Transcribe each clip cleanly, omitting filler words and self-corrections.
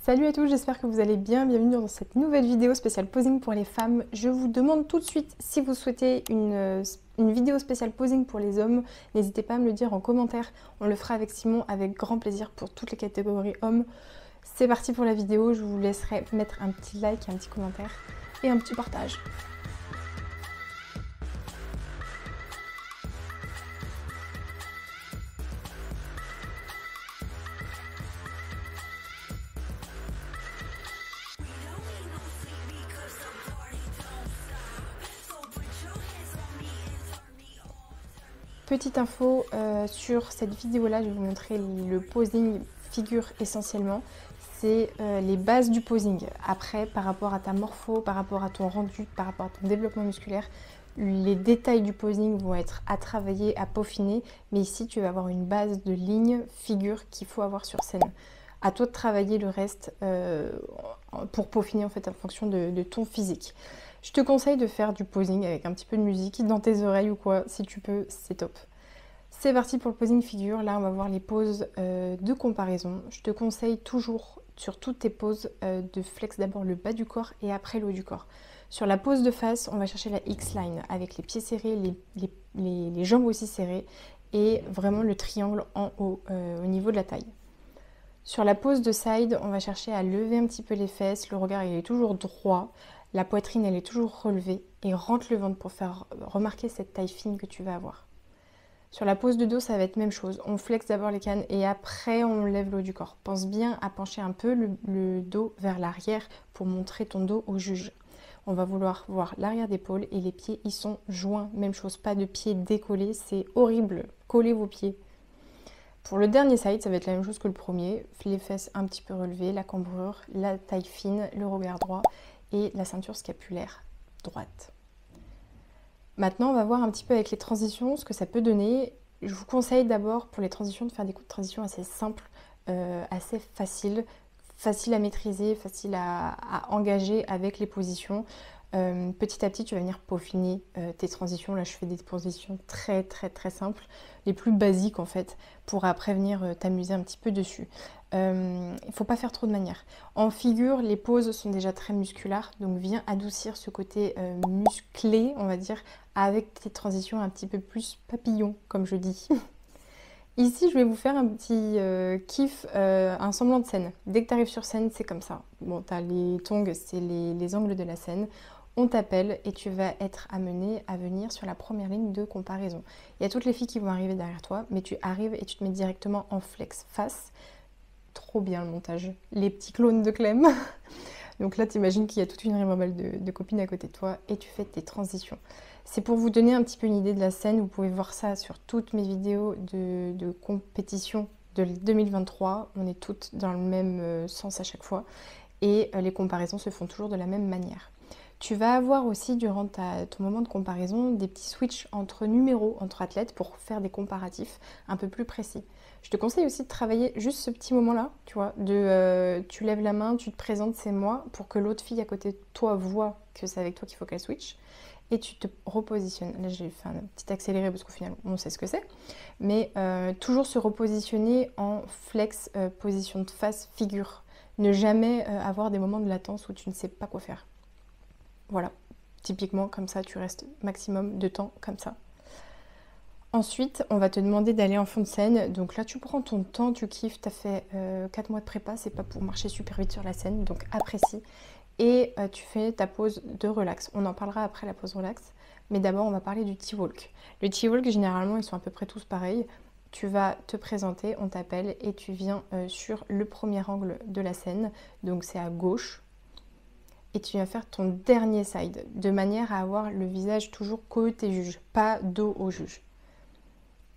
Salut à tous, j'espère que vous allez bien. Bienvenue dans cette nouvelle vidéo spéciale posing pour les femmes. Je vous demande tout de suite si vous souhaitez une vidéo spéciale posing pour les hommes. N'hésitez pas à me le dire en commentaire. On le fera avec Simon avec grand plaisir pour toutes les catégories hommes. C'est parti pour la vidéo. Je vous laisserai mettre un petit like, un petit commentaire et un petit partage. Petite info sur cette vidéo là, je vais vous montrer le posing figure essentiellement. C'est les bases du posing. Après, par rapport à ta morpho, par rapport à ton rendu, par rapport à ton développement musculaire, les détails du posing vont être à travailler, à peaufiner. Mais ici, tu vas avoir une base de ligne figure qu'il faut avoir sur scène. À toi de travailler le reste pour peaufiner en fait en fonction de ton physique. Je te conseille de faire du posing avec un petit peu de musique dans tes oreilles ou quoi, si tu peux, c'est top. C'est parti pour le posing figure. Là, on va voir les poses de comparaison. Je te conseille toujours, sur toutes tes poses, de flex d'abord le bas du corps et après le haut du corps. Sur la pose de face, on va chercher la X-line avec les pieds serrés, les jambes aussi serrées et vraiment le triangle en haut au niveau de la taille. Sur la pose de side, on va chercher à lever un petit peu les fesses, le regard il est toujours droit. La poitrine, elle est toujours relevée et rentre le ventre pour faire remarquer cette taille fine que tu vas avoir. Sur la pose de dos, ça va être même chose. On flexe d'abord les cannes et après, on lève le haut du corps. Pense bien à pencher un peu le dos vers l'arrière pour montrer ton dos au juge. On va vouloir voir l'arrière d'épaule et les pieds, ils sont joints. Même chose, pas de pieds décollés, c'est horrible. Collez vos pieds. Pour le dernier side, ça va être la même chose que le premier. Les fesses un petit peu relevées, la cambrure, la taille fine, le regard droit et la ceinture scapulaire droite. Maintenant, on va voir un petit peu avec les transitions ce que ça peut donner. Je vous conseille d'abord pour les transitions de faire des coups de transition assez simples, assez faciles à maîtriser, faciles à engager avec les positions. Petit à petit, tu vas venir peaufiner tes transitions. Là, je fais des positions très simples, les plus basiques en fait, pour après venir t'amuser un petit peu dessus. Il ne faut pas faire trop de manières. En figure, les poses sont déjà très musculaires, donc viens adoucir ce côté musclé, on va dire, avec tes transitions un petit peu plus papillon, comme je dis. Ici, je vais vous faire un petit kiff, un semblant de scène. Dès que tu arrives sur scène, c'est comme ça. Bon, tu as les tongs, c'est les angles de la scène. On t'appelle et tu vas être amené à venir sur la première ligne de comparaison. Il y a toutes les filles qui vont arriver derrière toi, mais tu arrives et tu te mets directement en flex face. Trop bien le montage. Les petits clones de Clem. Donc là, tu imagines qu'il y a toute une ribambelle de copines à côté de toi et tu fais tes transitions. C'est pour vous donner un petit peu une idée de la scène. Vous pouvez voir ça sur toutes mes vidéos de compétition de 2023. On est toutes dans le même sens à chaque fois. Et les comparaisons se font toujours de la même manière. Tu vas avoir aussi durant ton moment de comparaison des petits switches entre numéros, entre athlètes pour faire des comparatifs un peu plus précis. Je te conseille aussi de travailler juste ce petit moment-là, tu vois, tu lèves la main, tu te présentes, c'est moi, pour que l'autre fille à côté de toi voit que c'est avec toi qu'il faut qu'elle switch. Et tu te repositionnes. Là, j'ai fait un petit accéléré parce qu'au final, on sait ce que c'est. Mais toujours se repositionner en flex, position de face, figure. Ne jamais avoir des moments de latence où tu ne sais pas quoi faire. Voilà, typiquement comme ça, tu restes maximum de temps comme ça. Ensuite, on va te demander d'aller en fond de scène. Donc là, tu prends ton temps, tu kiffes, tu as fait 4 mois de prépa, c'est pas pour marcher super vite sur la scène, donc apprécie. Et tu fais ta pause de relax. On en parlera après la pause relax, mais d'abord, on va parler du T-Walk. Le T-Walk, généralement, ils sont à peu près tous pareils. Tu vas te présenter, on t'appelle et tu viens sur le premier angle de la scène, donc c'est à gauche. Et tu vas faire ton dernier side, de manière à avoir le visage toujours côté juge, pas dos au juge.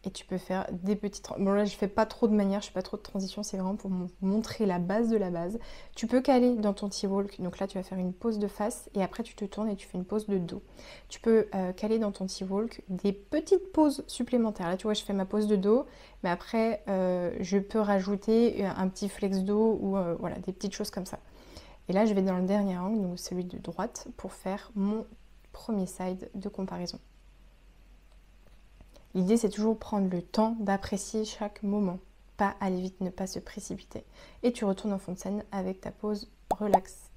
Et tu peux faire des petites... Bon là, je fais pas trop de manières, je fais pas trop de transition, c'est vraiment pour montrer la base de la base. Tu peux caler dans ton T-Walk, donc là tu vas faire une pose de face et après tu te tournes et tu fais une pose de dos. Tu peux caler dans ton T-Walk des petites poses supplémentaires. Là tu vois, je fais ma pose de dos, mais après je peux rajouter un petit flex dos ou voilà, des petites choses comme ça. Et là, je vais dans le dernier angle, donc celui de droite, pour faire mon premier side de comparaison. L'idée, c'est toujours prendre le temps d'apprécier chaque moment. pas aller vite, ne pas se précipiter. Et tu retournes en fond de scène avec ta pose relax.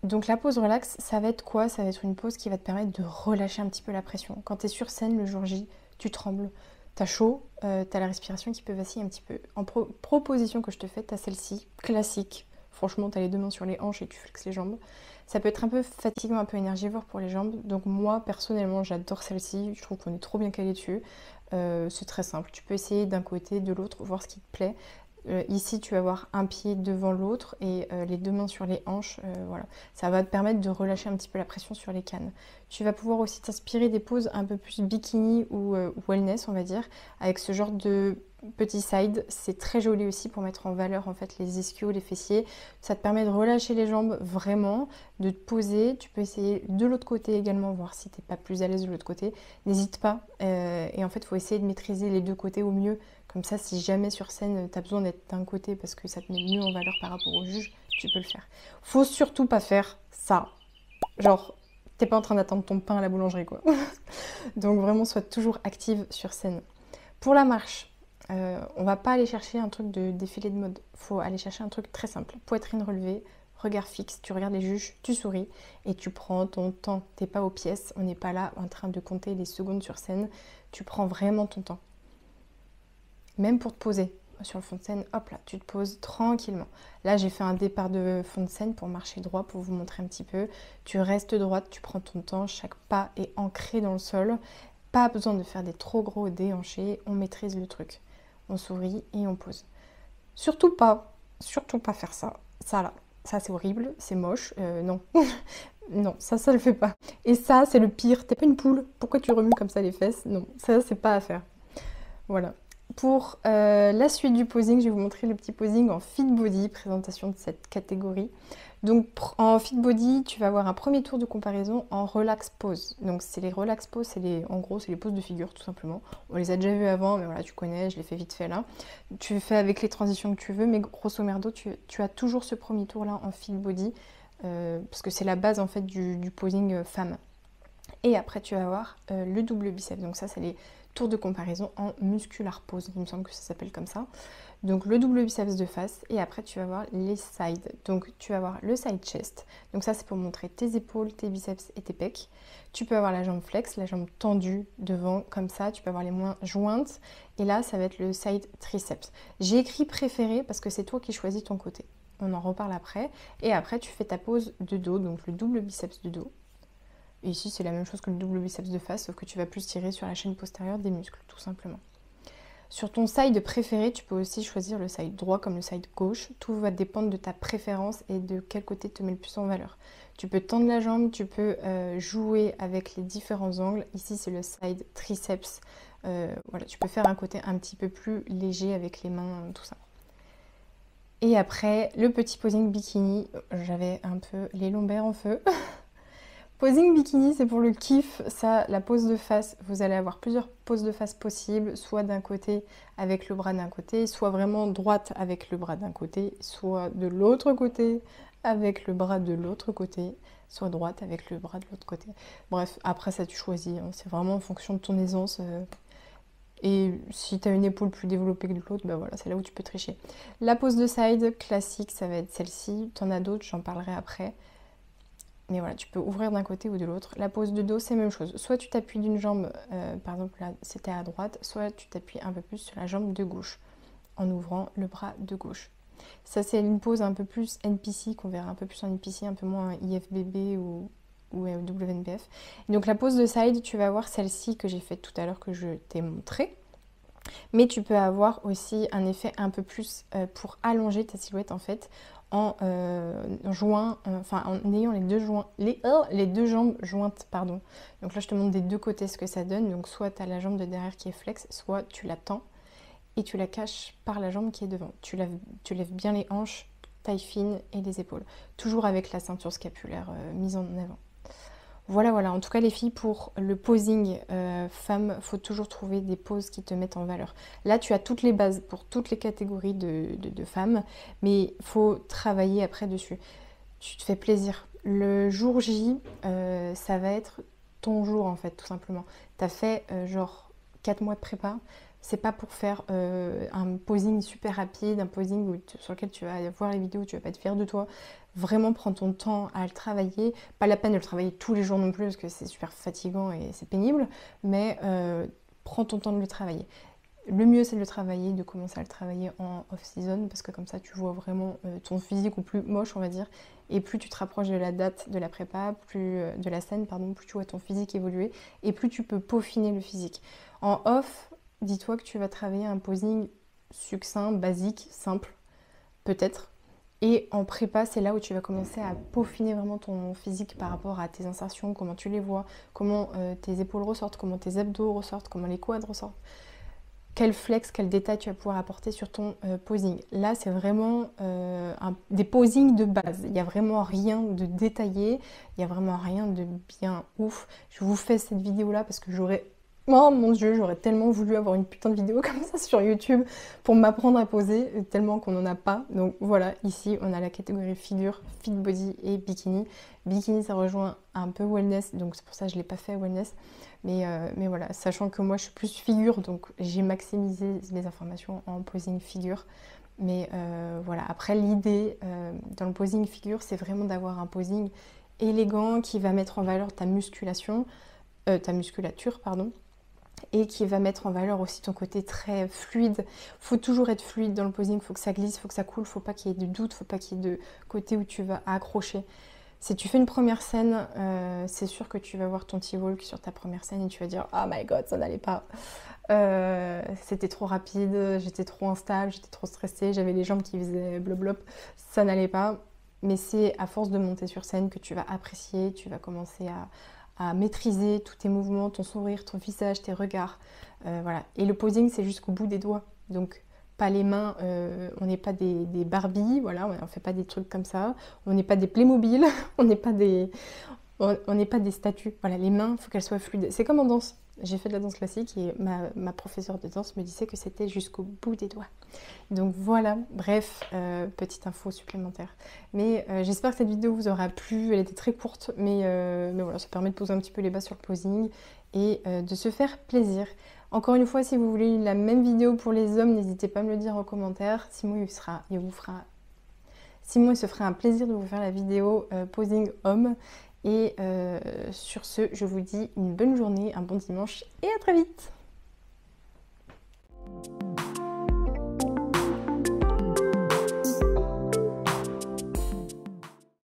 Donc la pose relax, ça va être quoi? Ça va être une pose qui va te permettre de relâcher un petit peu la pression. Quand tu es sur scène le jour J, tu trembles, tu as chaud, tu as la respiration qui peut vaciller un petit peu. En proposition que je te fais, tu as celle-ci, classique. Franchement, tu as les deux mains sur les hanches et tu flexes les jambes. Ça peut être un peu fatigant, un peu énergivore pour les jambes. Donc moi, personnellement, j'adore celle-ci. Je trouve qu'on est trop bien calé dessus. C'est très simple. Tu peux essayer d'un côté, de l'autre, voir ce qui te plaît. Ici, tu vas avoir un pied devant l'autre et les deux mains sur les hanches. Voilà. Ça va te permettre de relâcher un petit peu la pression sur les cannes. Tu vas pouvoir aussi t'inspirer des poses un peu plus bikini ou wellness, on va dire, avec ce genre de petit side. C'est très joli aussi pour mettre en valeur en fait les ischios, les fessiers. Ça te permet de relâcher les jambes vraiment, de te poser. Tu peux essayer de l'autre côté également, voir si tu n'es pas plus à l'aise de l'autre côté. N'hésite pas. Et en fait, il faut essayer de maîtriser les deux côtés au mieux. Comme ça, si jamais sur scène, tu as besoin d'être d'un côté parce que ça te met mieux en valeur par rapport au juge, tu peux le faire. Faut surtout pas faire ça. Genre, t'es pas en train d'attendre ton pain à la boulangerie, quoi. Donc vraiment, sois toujours active sur scène. Pour la marche, on va pas aller chercher un truc de défilé de mode. Faut aller chercher un truc très simple. Poitrine relevée, regard fixe, tu regardes les juges, tu souris et tu prends ton temps. T'es pas aux pièces, on n'est pas là en train de compter les secondes sur scène. Tu prends vraiment ton temps. Même pour te poser sur le fond de scène, hop là, tu te poses tranquillement. Là, j'ai fait un départ de fond de scène pour marcher droit, pour vous montrer un petit peu. Tu restes droite, tu prends ton temps, chaque pas est ancré dans le sol. Pas besoin de faire des trop gros déhanchés, on maîtrise le truc. On sourit et on pose. Surtout pas faire ça. Ça là, ça c'est horrible, c'est moche, non. Non, ça le fait pas. Et ça, c'est le pire. T'es pas une poule, pourquoi tu remues comme ça les fesses? Non, ça c'est pas à faire. Voilà. Pour la suite du posing, je vais vous montrer le petit posing en fit body, présentation de cette catégorie. Donc en fit body, tu vas avoir un premier tour de comparaison en relax pose. Donc c'est les relax pose, en gros c'est les poses de figure tout simplement. On les a déjà vues avant, mais voilà tu connais, je les fais vite fait là. Tu fais avec les transitions que tu veux, mais grosso merdo tu as toujours ce premier tour là en fit body, parce que c'est la base en fait du posing femme. Et après tu vas avoir le double biceps, donc ça c'est les tour de comparaison en muscular pose, il me semble que ça s'appelle comme ça. Donc le double biceps de face et après tu vas voir les sides. Donc tu vas voir le side chest. Donc ça c'est pour montrer tes épaules, tes biceps et tes pecs. Tu peux avoir la jambe flex, la jambe tendue devant comme ça. Tu peux avoir les mains jointes et là ça va être le side triceps. J'ai écrit préféré parce que c'est toi qui choisis ton côté. On en reparle après. Et après tu fais ta pose de dos, donc le double biceps de dos. Et ici, c'est la même chose que le double biceps de face, sauf que tu vas plus tirer sur la chaîne postérieure des muscles, tout simplement. Sur ton side préféré, tu peux aussi choisir le side droit comme le side gauche. Tout va dépendre de ta préférence et de quel côté te met le plus en valeur. Tu peux tendre la jambe, tu peux jouer avec les différents angles. Ici, c'est le side triceps. Voilà, tu peux faire un côté un petit peu plus léger avec les mains, tout ça. Et après, le petit posing bikini. J'avais un peu les lombaires en feu. Posing bikini, c'est pour le kiff. Ça, la pose de face, vous allez avoir plusieurs poses de face possibles, soit d'un côté avec le bras d'un côté, soit vraiment droite avec le bras d'un côté, soit de l'autre côté avec le bras de l'autre côté, soit droite avec le bras de l'autre côté. Bref, après ça tu choisis, hein. C'est vraiment en fonction de ton aisance. Et si tu as une épaule plus développée que l'autre, bah voilà, c'est là où tu peux tricher. La pose de side classique, ça va être celle-ci. Tu en as d'autres, j'en parlerai après. Mais voilà, tu peux ouvrir d'un côté ou de l'autre. La pose de dos, c'est la même chose. Soit tu t'appuies d'une jambe, par exemple là c'était à droite, soit tu t'appuies un peu plus sur la jambe de gauche, en ouvrant le bras de gauche. Ça c'est une pose un peu plus NPC, qu'on verra un peu plus en NPC, un peu moins IFBB ou WNBF. Donc la pose de side, tu vas voir celle-ci que j'ai faite tout à l'heure, que je t'ai montrée. Mais tu peux avoir aussi un effet un peu plus pour allonger ta silhouette en fait, en ayant les deux jambes jointes, pardon. Donc là je te montre des deux côtés ce que ça donne. Donc soit tu as la jambe de derrière qui est flex, soit tu la tends et tu la caches par la jambe qui est devant. Tu lèves bien les hanches, taille fine et les épaules. Toujours avec la ceinture scapulaire mise en avant. Voilà, en tout cas les filles, pour le posing femme, il faut toujours trouver des poses qui te mettent en valeur. Là tu as toutes les bases pour toutes les catégories de femmes, mais il faut travailler après dessus. Tu te fais plaisir. Le jour J, ça va être ton jour en fait, tout simplement. Tu as fait genre 4 mois de prépa. C'est pas pour faire un posing super rapide, un posing sur lequel tu vas voir les vidéos, tu vas pas être fier de toi. Vraiment prends ton temps à le travailler. Pas la peine de le travailler tous les jours non plus parce que c'est super fatigant et c'est pénible, mais prends ton temps de le travailler. Le mieux c'est de le travailler, de commencer à le travailler en off-season parce que comme ça tu vois vraiment ton physique au plus moche on va dire, et plus tu te rapproches de la date de la prépa, de la scène pardon, plus tu vois ton physique évoluer et plus tu peux peaufiner le physique. En off, dis-toi que tu vas travailler un posing succinct, basique, simple, peut-être. Et en prépa, c'est là où tu vas commencer à peaufiner vraiment ton physique par rapport à tes insertions, comment tu les vois, comment tes épaules ressortent, comment tes abdos ressortent, comment les quads ressortent. Quel flex, quel détail tu vas pouvoir apporter sur ton posing. Là, c'est vraiment des posings de base. Il n'y a vraiment rien de détaillé, il n'y a vraiment rien de bien ouf. Je vous fais cette vidéo-là parce que oh mon dieu, j'aurais tellement voulu avoir une putain de vidéo comme ça sur YouTube pour m'apprendre à poser, tellement qu'on n'en a pas. Donc voilà, ici on a la catégorie figure, fit body et bikini. Bikini ça rejoint un peu wellness, donc c'est pour ça que je ne l'ai pas fait wellness. Mais voilà, sachant que moi je suis plus figure, donc j'ai maximisé les informations en posing figure. Mais voilà, après l'idée dans le posing figure, c'est vraiment d'avoir un posing élégant qui va mettre en valeur ta musculature, pardon, et qui va mettre en valeur aussi ton côté très fluide. Faut toujours être fluide dans le posing, faut que ça glisse, faut que ça coule, faut pas qu'il y ait de doute, faut pas qu'il y ait de côté où tu vas accrocher. Si tu fais une première scène, c'est sûr que tu vas voir ton T-walk sur ta première scène et tu vas dire « Oh my god, ça n'allait pas c'était trop rapide, j'étais trop instable, j'étais trop stressée, j'avais les jambes qui faisaient blop-blop, ça n'allait pas. » Mais c'est à force de monter sur scène que tu vas apprécier, tu vas commencer à maîtriser tous tes mouvements, ton sourire, ton visage, tes regards. Voilà. Et le posing, c'est jusqu'au bout des doigts. Donc, pas les mains, on n'est pas des Barbie, voilà, on ne fait pas des trucs comme ça. On n'est pas des Playmobil, on n'est pas des statues. Voilà, les mains, il faut qu'elles soient fluides. C'est comme en danse. J'ai fait de la danse classique et ma professeure de danse me disait que c'était jusqu'au bout des doigts. Donc voilà, bref, petite info supplémentaire. Mais j'espère que cette vidéo vous aura plu. Elle était très courte, mais voilà, ça permet de poser un petit peu les bases sur le posing et de se faire plaisir. Encore une fois, si vous voulez la même vidéo pour les hommes, n'hésitez pas à me le dire en commentaire. Simon, il se fera un plaisir de vous faire la vidéo posing homme. Et sur ce, je vous dis une bonne journée, un bon dimanche et à très vite!